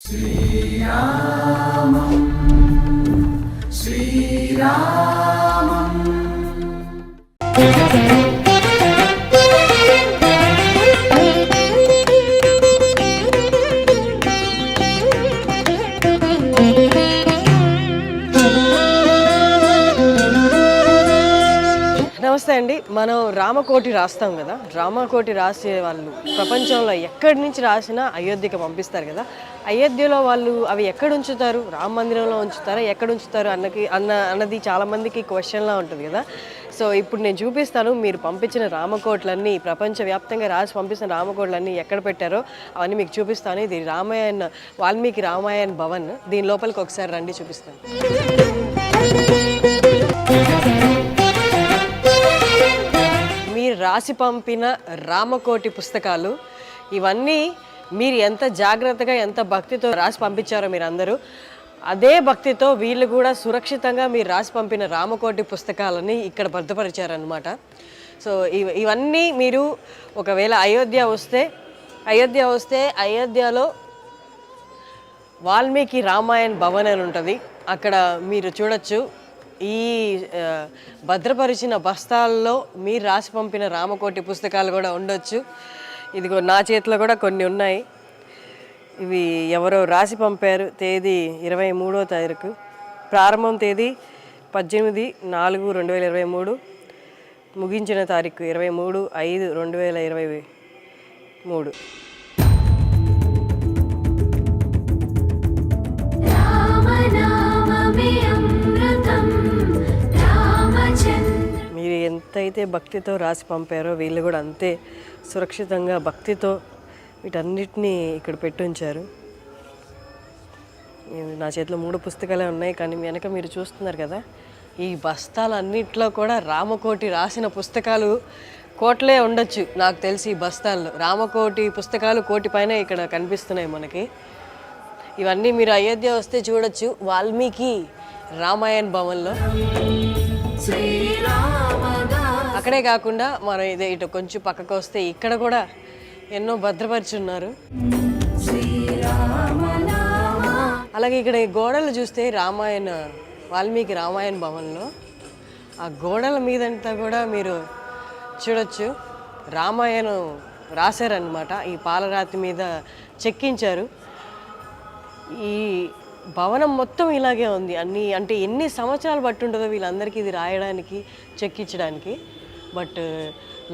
శ్రీరామం శ్రీరామం నమస్తే అండి. మనం రామకోటి రాస్తాం కదా, రామకోటి రాసే వాళ్ళు ప్రపంచంలో ఎక్కడి నుంచి రాసినా అయోధ్యకి పంపిస్తారు కదా. అయోధ్యలో వాళ్ళు అవి ఎక్కడ ఉంచుతారు? రామ మందిరంలో ఉంచుతారా, ఎక్కడ ఉంచుతారు అన్నది చాలామందికి క్వశ్చన్లా ఉంటుంది కదా. సో ఇప్పుడు నేను చూపిస్తాను, మీరు పంపించిన రామకోట్లన్నీ, ప్రపంచవ్యాప్తంగా రాసి పంపించిన రామకోట్లన్నీ ఎక్కడ పెట్టారో అవన్నీ మీకు చూపిస్తాను. ఇది వాల్మీకి రామాయణ భవన్. దీని లోపలికి ఒకసారి రండి, చూపిస్తాను. మీరు రాసి పంపిన రామకోటి పుస్తకాలు ఇవన్నీ మీరు ఎంత జాగ్రత్తగా, ఎంత భక్తితో రాసి పంపించారో మీరు అందరూ, అదే భక్తితో వీళ్ళు కూడా సురక్షితంగా మీరు రాసి పంపిన రామకోటి పుస్తకాలని ఇక్కడ భద్రపరిచారనమాట. సో ఇవన్నీ మీరు ఒకవేళ అయోధ్య వస్తే అయోధ్యలో వాల్మీకి రామాయణ భవన్ అని ఉంటుంది, అక్కడ మీరు చూడొచ్చు. ఈ భద్రపరిచిన బస్తాల్లో మీరు రాసి పంపిన రామకోటి పుస్తకాలు కూడా ఉండొచ్చు. ఇదిగో నా చేతిలో కూడా కొన్ని ఉన్నాయి. ఇవి ఎవరో రాసి పంపారు. తేదీ 23వ తారీఖు, ప్రారంభం తేదీ 18/4/2023, ముగించిన తారీఖు 23/5/2023. మీరు ఎంతైతే భక్తితో రాసి పంపారో వీళ్ళు కూడా అంతే సురక్షితంగా భక్తితో వీటన్నిటినీ ఇక్కడ పెట్టుంచారు. నా చేతిలో 3 పుస్తకాలే ఉన్నాయి, కానీ వెనక మీరు చూస్తున్నారు కదా, ఈ బస్తాలన్నిట్లో కూడా రామకోటి రాసిన పుస్తకాలు కోట్లే ఉండొచ్చు నాకు తెలిసి. ఈ బస్తాల్లో రామకోటి పుస్తకాలు 1,000 పైన ఇక్కడ కనిపిస్తున్నాయి మనకి. ఇవన్నీ మీరు అయోధ్య వస్తే చూడొచ్చు, వాల్మీకి రామాయణ భవన్లో. అక్కడే కాకుండా మనం ఇటు కొంచెం పక్కకు వస్తే ఇక్కడ కూడా ఎన్నో భద్రపరిచి ఉన్నారు. అలాగే ఇక్కడ ఈ గోడలు చూస్తే వాల్మీకి రామాయణ భవన్లో ఆ గోడల మీదంతా కూడా మీరు చూడొచ్చు, రామాయణం రాశారనమాట. ఈ పాలరాతి మీద చెక్కించారు. ఈ భవనం మొత్తం ఇలాగే ఉంది. అంటే ఎన్ని సంవత్సరాలు బట్టి ఉంటుందో వీళ్ళందరికీ ఇది రాయడానికి, చెక్కించడానికి. బట్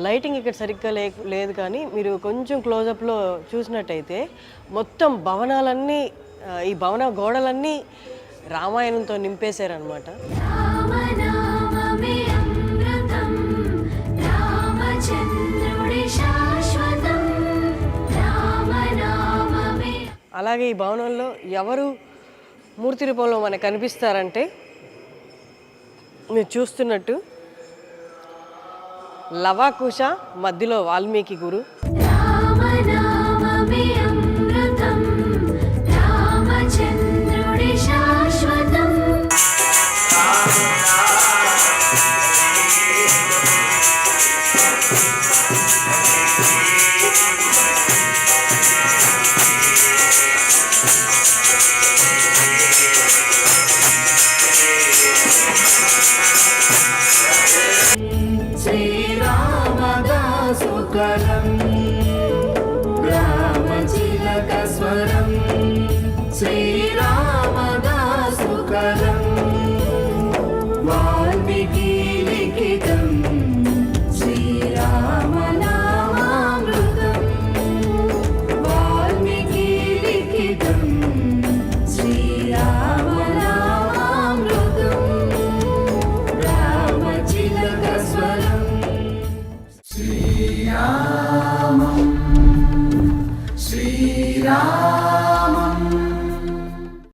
లైటింగ్ ఇక్కడ సరిగ్గా లేదు, కానీ మీరు కొంచెం క్లోజప్లో చూసినట్టయితే మొత్తం భవనాలన్నీ, ఈ భవన గోడలన్నీ రామాయణంతో నింపేశారనమాట. అలాగే ఈ భవనంలో ఎవరు మూర్తి రూపంలో మనకు కనిపిస్తారంటే, మీరు చూస్తున్నట్టు లవాకుశ, మధ్యలో వాల్మీకి గురు. రామచిలక స్వరం శ్రీ